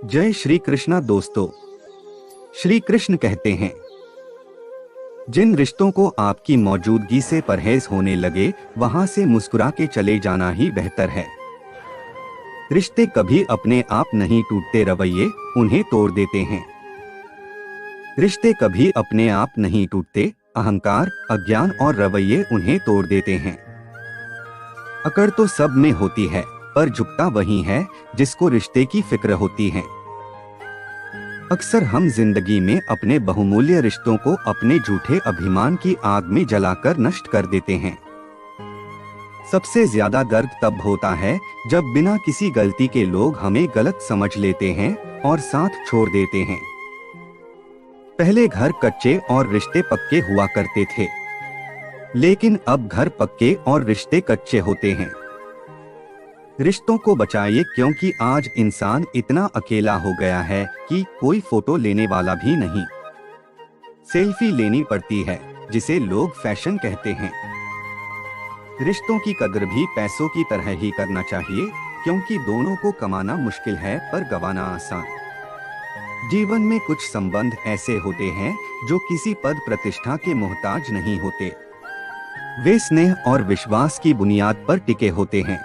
जय श्री कृष्णा दोस्तों। श्री कृष्ण कहते हैं, जिन रिश्तों को आपकी मौजूदगी से परहेज होने लगे वहां से मुस्कुरा के चले जाना ही बेहतर है। रिश्ते कभी अपने आप नहीं टूटते, रवैये उन्हें तोड़ देते हैं। रिश्ते कभी अपने आप नहीं टूटते, अहंकार, अज्ञान और रवैये उन्हें तोड़ देते हैं। अकड़ तो सब में होती है, पर झुकता वही है जिसको रिश्ते की फिक्र होती है। अक्सर हम जिंदगी में अपने बहुमूल्य रिश्तों को अपने झूठे अभिमान की आग में जलाकर नष्ट कर देते हैं। सबसे ज्यादा दर्द तब होता है जब बिना किसी गलती के लोग हमें गलत समझ लेते हैं और साथ छोड़ देते हैं। पहले घर कच्चे और रिश्ते पक्के हुआ करते थे, लेकिन अब घर पक्के और रिश्ते कच्चे होते हैं। रिश्तों को बचाइए, क्योंकि आज इंसान इतना अकेला हो गया है कि कोई फोटो लेने वाला भी नहीं। सेल्फी लेनी पड़ती है जिसे लोग फैशन कहते हैं। रिश्तों की कदर भी पैसों की तरह ही करना चाहिए, क्योंकि दोनों को कमाना मुश्किल है पर गंवाना आसान। जीवन में कुछ संबंध ऐसे होते हैं जो किसी पद प्रतिष्ठा के मोहताज नहीं होते। वे स्नेह और विश्वास की बुनियाद पर टिके होते हैं।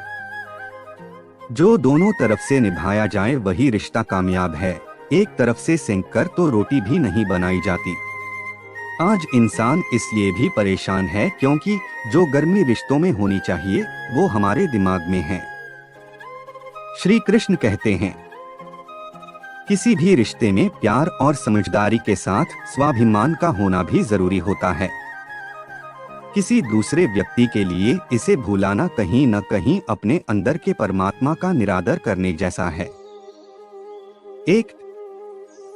जो दोनों तरफ से निभाया जाए वही रिश्ता कामयाब है। एक तरफ से सेंक कर तो रोटी भी नहीं बनाई जाती। आज इंसान इसलिए भी परेशान है क्योंकि जो गर्मी रिश्तों में होनी चाहिए वो हमारे दिमाग में है। श्री कृष्ण कहते हैं, किसी भी रिश्ते में प्यार और समझदारी के साथ स्वाभिमान का होना भी जरूरी होता है। किसी दूसरे व्यक्ति के लिए इसे भुलाना कहीं न कहीं अपने अंदर के परमात्मा का निरादर करने जैसा है। एक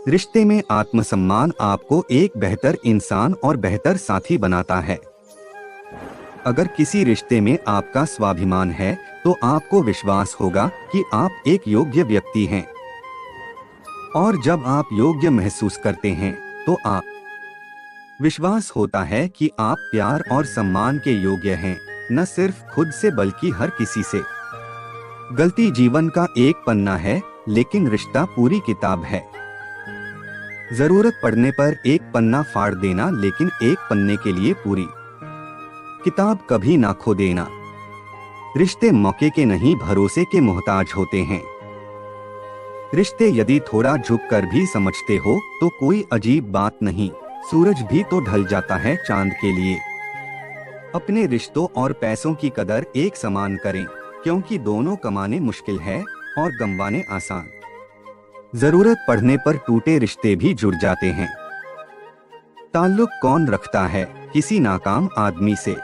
रिश्ते में आत्मसम्मान आपको एक बेहतर इंसान और बेहतर साथी बनाता है। अगर किसी रिश्ते में आपका स्वाभिमान है तो आपको विश्वास होगा कि आप एक योग्य व्यक्ति हैं। और जब आप योग्य महसूस करते हैं तो आप विश्वास होता है कि आप प्यार और सम्मान के योग्य हैं, न सिर्फ खुद से बल्कि हर किसी से। गलती जीवन का एक पन्ना है, लेकिन रिश्ता पूरी किताब है। जरूरत पड़ने पर एक पन्ना फाड़ देना, लेकिन एक पन्ने के लिए पूरी किताब कभी ना खो देना। रिश्ते मौके के नहीं, भरोसे के मोहताज होते हैं। रिश्ते यदि थोड़ा झुक कर भी समझते हो तो कोई अजीब बात नहीं, सूरज भी तो ढल जाता है चांद के लिए। अपने रिश्तों और पैसों की कदर एक समान करें, क्योंकि दोनों कमाने मुश्किल है और गंवाने आसान। जरूरत पड़ने पर टूटे रिश्ते भी जुड़ जाते हैं। ताल्लुक कौन रखता है किसी नाकाम आदमी से,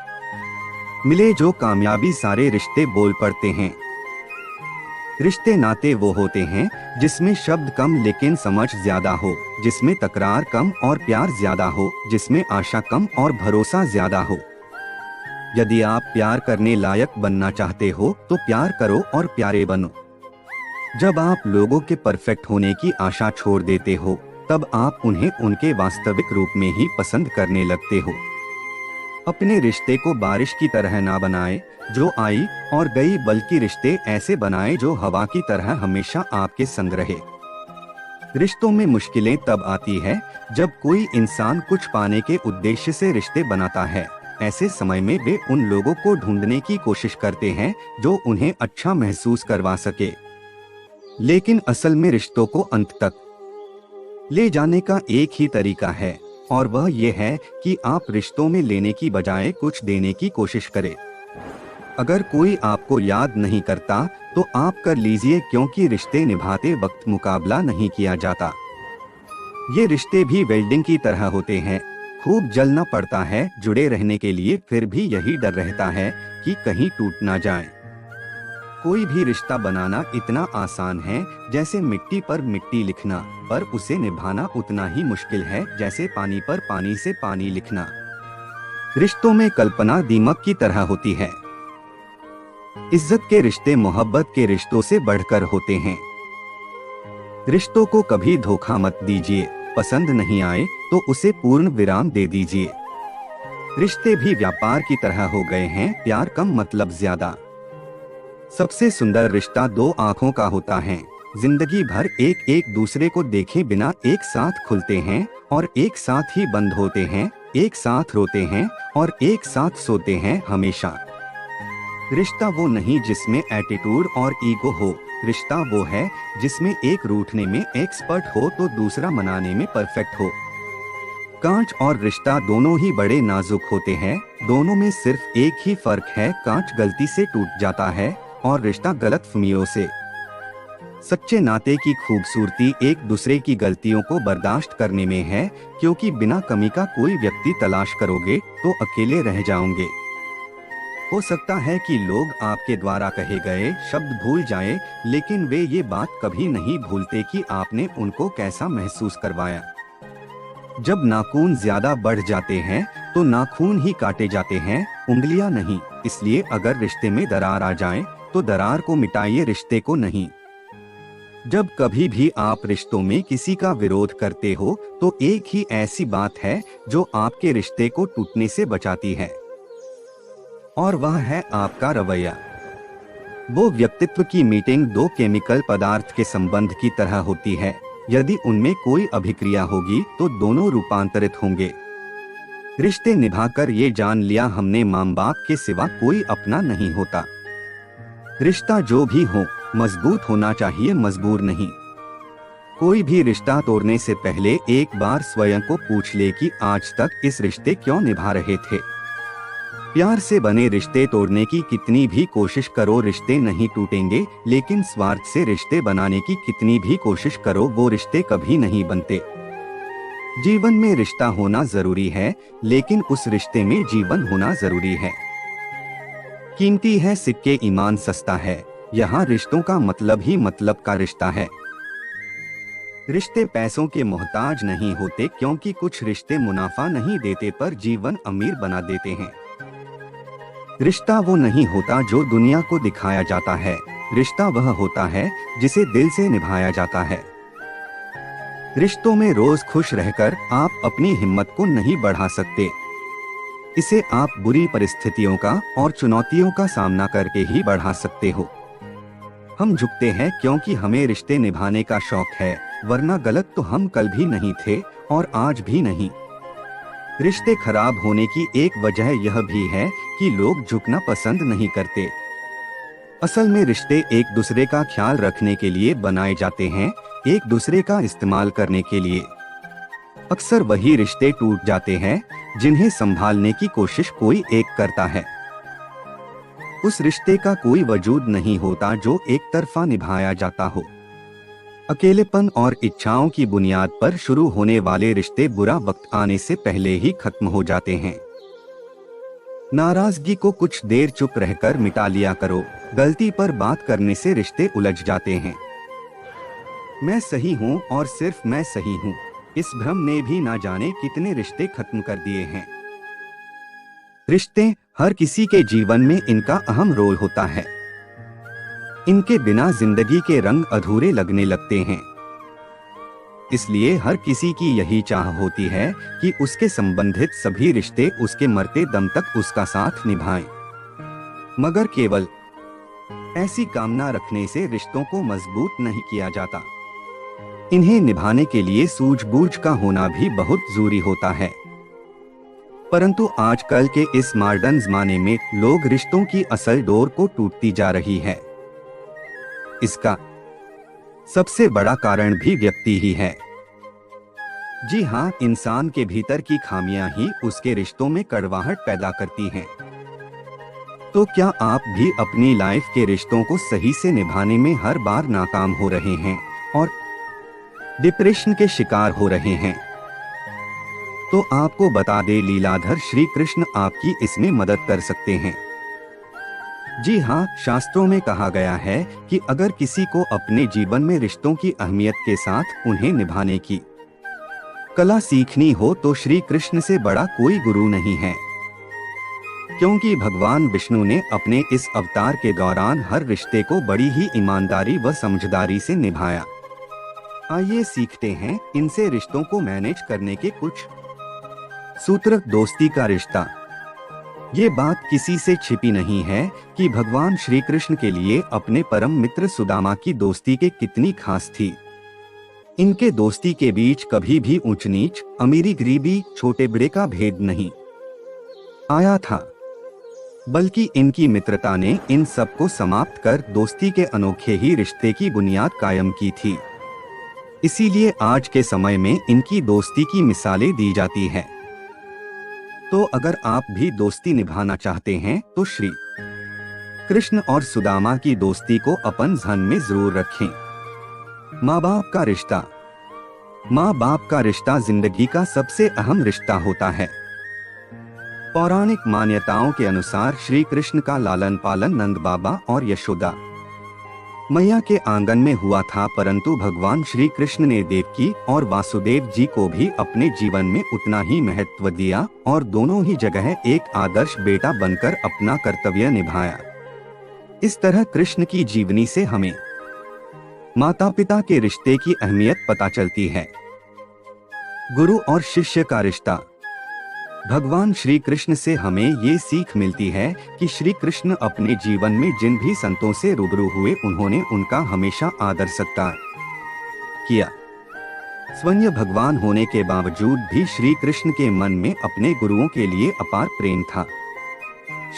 मिले जो कामयाबी सारे रिश्ते बोल पड़ते हैं। रिश्ते नाते वो होते हैं जिसमें शब्द कम लेकिन समझ ज्यादा हो, जिसमें तकरार कम और प्यार ज्यादा हो, जिसमें आशा कम और भरोसा ज्यादा हो। यदि आप प्यार करने लायक बनना चाहते हो तो प्यार करो और प्यारे बनो। जब आप लोगों के परफेक्ट होने की आशा छोड़ देते हो तब आप उन्हें उनके वास्तविक रूप में ही पसंद करने लगते हो। अपने रिश्ते को बारिश की तरह ना बनाए जो आई और गई, बल्कि रिश्ते ऐसे बनाए जो हवा की तरह हमेशा आपके संग रहे। रिश्तों में मुश्किलें तब आती है जब कोई इंसान कुछ पाने के उद्देश्य से रिश्ते बनाता है। ऐसे समय में वे उन लोगों को ढूंढने की कोशिश करते हैं जो उन्हें अच्छा महसूस करवा सके, लेकिन असल में रिश्तों को अंत तक ले जाने का एक ही तरीका है, और वह ये है कि आप रिश्तों में लेने की बजाय कुछ देने की कोशिश करें। अगर कोई आपको याद नहीं करता तो आप कर लीजिए, क्योंकि रिश्ते निभाते वक्त मुकाबला नहीं किया जाता। ये रिश्ते भी वेल्डिंग की तरह होते हैं, खूब जलना पड़ता है जुड़े रहने के लिए, फिर भी यही डर रहता है कि कहीं टूट ना जाए। कोई भी रिश्ता बनाना इतना आसान है जैसे मिट्टी पर मिट्टी लिखना, पर उसे निभाना उतना ही मुश्किल है जैसे पानी पर पानी से पानी लिखना। रिश्तों में कल्पना दीमक की तरह होती है। इज्जत के रिश्ते मोहब्बत के रिश्तों से बढ़कर होते हैं। रिश्तों को कभी धोखा मत दीजिए, पसंद नहीं आए तो उसे पूर्ण विराम दे दीजिए। रिश्ते भी व्यापार की तरह हो गए हैं, प्यार कम मतलब ज्यादा। सबसे सुंदर रिश्ता दो आंखों का होता है, जिंदगी भर एक एक दूसरे को देखे बिना एक साथ खुलते हैं और एक साथ ही बंद होते हैं, एक साथ रोते हैं और एक साथ सोते हैं हमेशा। रिश्ता वो नहीं जिसमें एटीट्यूड और ईगो हो, रिश्ता वो है जिसमें एक रूठने में एक्सपर्ट हो तो दूसरा मनाने में परफेक्ट हो। कांच और रिश्ता दोनों ही बड़े नाजुक होते हैं, दोनों में सिर्फ एक ही फर्क है, कांच गलती से टूट जाता है और रिश्ता गलतफहमियों से। सच्चे नाते की खूबसूरती एक दूसरे की गलतियों को बर्दाश्त करने में है, क्योंकि बिना कमी का कोई व्यक्ति तलाश करोगे तो अकेले रह जाओगे। हो सकता है कि लोग आपके द्वारा कहे गए शब्द भूल जाएं, लेकिन वे ये बात कभी नहीं भूलते कि आपने उनको कैसा महसूस करवाया। जब नाखून ज्यादा बढ़ जाते हैं तो नाखून ही काटे जाते हैं, उंगलियां नहीं। इसलिए अगर रिश्ते में दरार आ जाए तो दरार को मिटाइए, रिश्ते को नहीं। जब कभी भी आप रिश्तों में किसी का विरोध करते हो तो एक ही ऐसी बात है जो आपके रिश्ते को टूटने से बचाती है, और वह है आपका रवैया। वो व्यक्तित्व की मीटिंग दो केमिकल पदार्थ के संबंध की तरह होती है, यदि उनमें कोई अभिक्रिया होगी तो दोनों रूपांतरित होंगे। रिश्ते निभाकर ये जान लिया हमने, माँ बाप के सिवा कोई अपना नहीं होता। रिश्ता जो भी हो मजबूत होना चाहिए, मजबूर नहीं। कोई भी रिश्ता तोड़ने से पहले एक बार स्वयं को पूछ ले कि आज तक इस रिश्ते क्यों निभा रहे थे। प्यार से बने रिश्ते तोड़ने की कितनी भी कोशिश करो रिश्ते नहीं टूटेंगे, लेकिन स्वार्थ से रिश्ते बनाने की कितनी भी कोशिश करो वो रिश्ते कभी नहीं बनते। जीवन में रिश्ता होना जरूरी है, लेकिन उस रिश्ते में जीवन होना जरूरी है। कीमती है सिक्के, ईमान सस्ता है, यहाँ रिश्तों का मतलब ही मतलब का रिश्ता है। रिश्ते पैसों के मोहताज नहीं होते, क्योंकि कुछ रिश्ते मुनाफा नहीं देते पर जीवन अमीर बना देते हैं। रिश्ता वो नहीं होता जो दुनिया को दिखाया जाता है, रिश्ता वह होता है जिसे दिल से निभाया जाता है। रिश्तों में रोज खुश रहकर आप अपनी हिम्मत को नहीं बढ़ा सकते, इसे आप बुरी परिस्थितियों का और चुनौतियों का सामना करके ही बढ़ा सकते हो। हम झुकते हैं क्योंकि हमें रिश्ते निभाने का शौक है, वरना गलत तो हम कल भी नहीं थे और आज भी नहीं। रिश्ते खराब होने की एक वजह यह भी है कि लोग झुकना पसंद नहीं करते। असल में रिश्ते एक दूसरे का ख्याल रखने के लिए बनाए जाते हैं, एक दूसरे का इस्तेमाल करने के लिए। अक्सर वही रिश्ते टूट जाते हैं जिन्हें संभालने की कोशिश कोई एक करता है। उस रिश्ते का कोई वजूद नहीं होता जो एक तरफा निभाया जाता हो। अकेलेपन और इच्छाओं की बुनियाद पर शुरू होने वाले रिश्ते बुरा वक्त आने से पहले ही खत्म हो जाते हैं। नाराजगी को कुछ देर चुप रहकर मिटा लिया करो, गलती पर बात करने से रिश्ते उलझ जाते हैं। मैं सही हूँ और सिर्फ मैं सही हूँ, इस भ्रम ने भी ना जाने कितने रिश्ते खत्म कर दिए हैं। रिश्ते हर किसी के जीवन में इनका अहम रोल होता है, इनके बिना जिंदगी के रंग अधूरे लगने लगते हैं। इसलिए हर किसी की यही चाह होती है कि उसके संबंधित सभी रिश्ते उसके मरते दम तक उसका साथ निभाएं। मगर केवल ऐसी कामना रखने से रिश्तों को मजबूत नहीं किया जाता। इन्हें निभाने के लिए सूझबूझ का होना भी बहुत जरूरी होता है। परंतु आजकल के इस मॉडर्न जमाने में लोग रिश्तों की असल डोर को टूटती जा रही है। इसका सबसे बड़ा कारण भी व्यक्ति ही है। जी हाँ, इंसान के भीतर की खामियां ही उसके रिश्तों में कड़वाहट पैदा करती हैं। तो क्या आप भी अपनी लाइफ के रिश्तों को सही से निभाने में हर बार नाकाम हो रहे हैं और डिप्रेशन के शिकार हो रहे हैं? तो आपको बता दे, लीलाधर श्री कृष्ण आपकी इसमें मदद कर सकते हैं। जी हाँ, शास्त्रों में कहा गया है कि अगर किसी को अपने जीवन में रिश्तों की अहमियत के साथ उन्हें निभाने की कला सीखनी हो तो श्री कृष्ण से बड़ा कोई गुरु नहीं है, क्योंकि भगवान विष्णु ने अपने इस अवतार के दौरान हर रिश्ते को बड़ी ही ईमानदारी व समझदारी से निभाया। आइए सीखते हैं इनसे रिश्तों को मैनेज करने के कुछ सूत्र। दोस्ती का रिश्ता। ये बात किसी से छिपी नहीं है कि भगवान श्री कृष्ण के लिए अपने परम मित्र सुदामा की दोस्ती के कितनी खास थी। इनके दोस्ती के बीच कभी भी ऊंच नीच, अमीरी गरीबी, छोटे बड़े का भेद नहीं आया था, बल्कि इनकी मित्रता ने इन सबको समाप्त कर दोस्ती के अनोखे ही रिश्ते की बुनियाद कायम की थी। इसीलिए आज के समय में इनकी दोस्ती की मिसालें दी जाती हैं। तो अगर आप भी दोस्ती निभाना चाहते हैं तो श्री कृष्ण और सुदामा की दोस्ती को अपन ध्यान में जरूर रखें। माँ बाप का रिश्ता। माँ बाप का रिश्ता जिंदगी का सबसे अहम रिश्ता होता है। पौराणिक मान्यताओं के अनुसार श्री कृष्ण का लालन पालन नंद बाबा और यशोदा मैया के आंगन में हुआ था, परंतु भगवान श्री कृष्ण ने देवकी और वासुदेव जी को भी अपने जीवन में उतना ही महत्व दिया और दोनों ही जगह एक आदर्श बेटा बनकर अपना कर्तव्य निभाया। इस तरह कृष्ण की जीवनी से हमें माता पिता के रिश्ते की अहमियत पता चलती है। गुरु और शिष्य का रिश्ता। भगवान श्री कृष्ण से हमें ये सीख मिलती है कि श्री कृष्ण अपने जीवन में जिन भी संतों से रूबरू हुए उन्होंने उनका हमेशा आदर सत्कार किया। स्वयं भगवान होने के बावजूद भी श्री कृष्ण के मन में अपने गुरुओं के लिए अपार प्रेम था।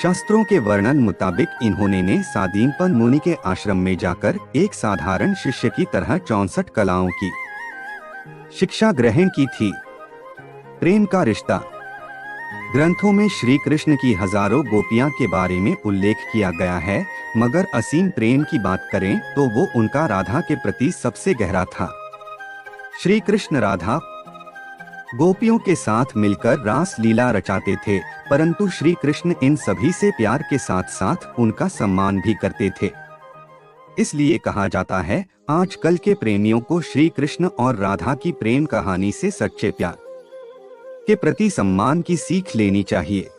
शास्त्रों के वर्णन मुताबिक इन्होंने ने सादीनपन मुनि के आश्रम में जाकर एक साधारण शिष्य की तरह 64 कलाओं की शिक्षा ग्रहण की थी। प्रेम का रिश्ता। ग्रंथों में श्री कृष्ण की हजारों गोपियां के बारे में उल्लेख किया गया है, मगर असीम प्रेम की बात करें तो वो उनका राधा के प्रति सबसे गहरा था। श्री कृष्ण राधा गोपियों के साथ मिलकर रास लीला रचाते थे, परंतु श्री कृष्ण इन सभी से प्यार के साथ साथ उनका सम्मान भी करते थे। इसलिए कहा जाता है, आजकल के प्रेमियों को श्री कृष्ण और राधा की प्रेम कहानी से सच्चे प्यार के प्रति सम्मान की सीख लेनी चाहिए।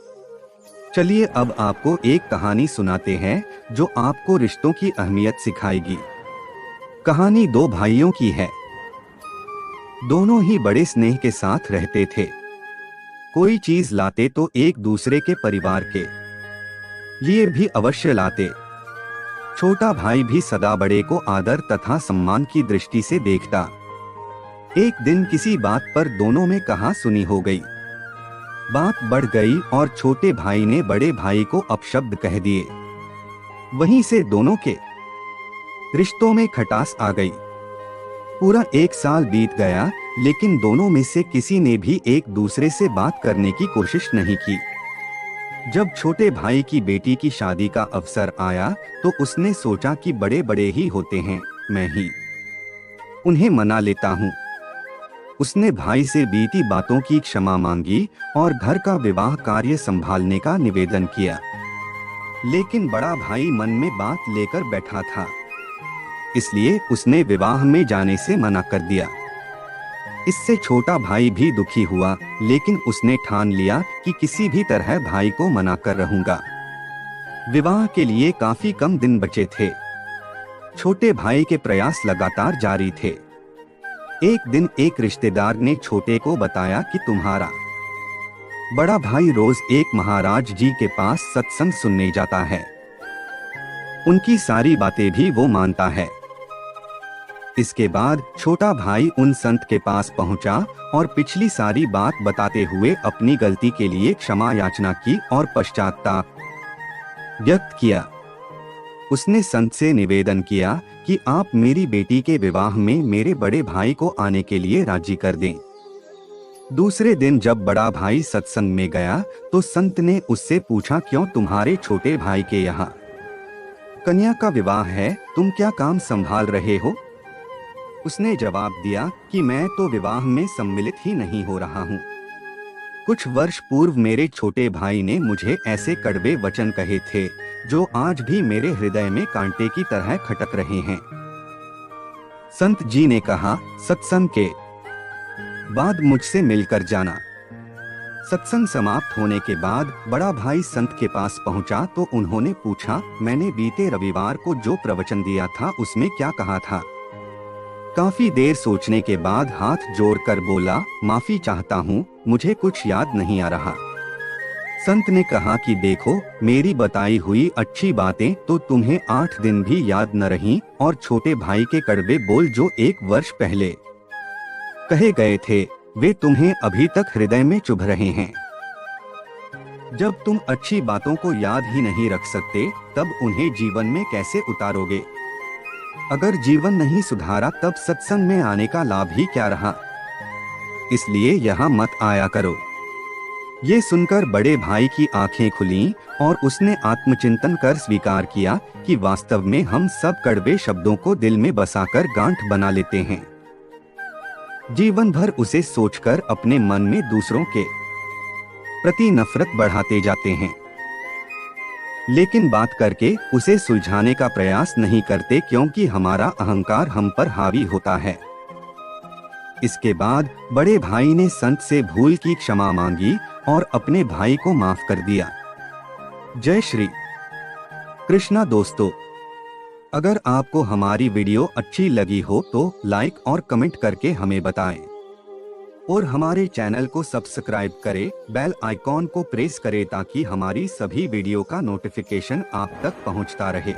चलिए अब आपको एक कहानी सुनाते हैं जो आपको रिश्तों की अहमियत सिखाएगी। कहानी दो भाइयों की है। दोनों ही बड़े स्नेह के साथ रहते थे। कोई चीज लाते तो एक दूसरे के परिवार के लिए भी अवश्य लाते। छोटा भाई भी सदा बड़े को आदर तथा सम्मान की दृष्टि से देखता। एक दिन किसी बात पर दोनों में कहा सुनी हो गई। बात बढ़ गई और छोटे भाई ने बड़े भाई को अपशब्द कह दिए। वहीं से दोनों के रिश्तों में खटास आ गई। पूरा 1 साल बीत गया, लेकिन दोनों में से किसी ने भी एक दूसरे से बात करने की कोशिश नहीं की। जब छोटे भाई की बेटी की शादी का अवसर आया तो उसने सोचा कि बड़े बड़े ही होते हैं, मैं ही उन्हें मना लेता हूँ। उसने भाई से बीती बातों की क्षमा मांगी और घर का विवाह कार्य संभालने का निवेदन किया। लेकिन बड़ा भाई मन में बात लेकर बैठा था, इसलिए उसने विवाह में जाने से मना कर दिया। इससे छोटा भाई भी दुखी हुआ, लेकिन उसने ठान लिया कि किसी भी तरह भाई को मना कर रहूंगा। विवाह के लिए काफी कम दिन बचे थे। छोटे भाई के प्रयास लगातार जारी थे। एक दिन एक रिश्तेदार ने छोटे को बताया कि तुम्हारा बड़ा भाई रोज एक महाराज जी के पास सत्संग सुनने जाता है। उनकी सारी बातें भी वो मानता है। इसके बाद छोटा भाई उन संत के पास पहुंचा और पिछली सारी बात बताते हुए अपनी गलती के लिए क्षमा याचना की और पश्चाताप व्यक्त किया। उसने संत से निवेदन किया कि आप मेरी बेटी के विवाह में मेरे बड़े भाई को आने के लिए राजी कर दें। दूसरे दिन जब बड़ा भाई सत्संग में गया तो संत ने उससे पूछा, क्यों तुम्हारे छोटे भाई के यहाँ कन्या का विवाह है, तुम क्या काम संभाल रहे हो? उसने जवाब दिया कि मैं तो विवाह में सम्मिलित ही नहीं हो रहा हूँ। कुछ वर्ष पूर्व मेरे छोटे भाई ने मुझे ऐसे कड़वे वचन कहे थे जो आज भी मेरे हृदय में कांटे की तरह खटक रहे हैं। संत जी ने कहा, सत्संग के बाद मुझसे मिलकर जाना। सत्संग समाप्त होने के बाद बड़ा भाई संत के पास पहुंचा तो उन्होंने पूछा, मैंने बीते रविवार को जो प्रवचन दिया था उसमें क्या कहा था? काफी देर सोचने के बाद हाथ जोड़कर बोला, माफी चाहता हूँ, मुझे कुछ याद नहीं आ रहा। संत ने कहा कि देखो, मेरी बताई हुई अच्छी बातें तो तुम्हें 8 दिन भी याद न रहीं, और छोटे भाई के कड़वे बोल जो 1 वर्ष पहले कहे गए थे, वे तुम्हें अभी तक हृदय में चुभ रहे हैं। जब तुम अच्छी बातों को याद ही नहीं रख सकते, तब उन्हें जीवन में कैसे उतारोगे? अगर जीवन नहीं सुधारा, तब सत्संग में आने का लाभ ही क्या रहा? इसलिए यहाँ मत आया करो। ये सुनकर बड़े भाई की आंखें खुलीं और उसने आत्मचिंतन कर स्वीकार किया कि वास्तव में हम सब कड़वे शब्दों को दिल में बसाकर गांठ बना लेते हैं। जीवन भर उसे सोचकर अपने मन में दूसरों के प्रति नफरत बढ़ाते जाते हैं, लेकिन बात करके उसे सुलझाने का प्रयास नहीं करते, क्योंकि हमारा अहंकार हम पर हावी होता है। इसके बाद बड़े भाई ने संत से भूल की क्षमा मांगी और अपने भाई को माफ कर दिया। जय श्री कृष्णा। दोस्तों, अगर आपको हमारी वीडियो अच्छी लगी हो तो लाइक और कमेंट करके हमें बताएं, और हमारे चैनल को सब्सक्राइब करें, बेल आइकॉन को प्रेस करें ताकि हमारी सभी वीडियो का नोटिफिकेशन आप तक पहुंचता रहे।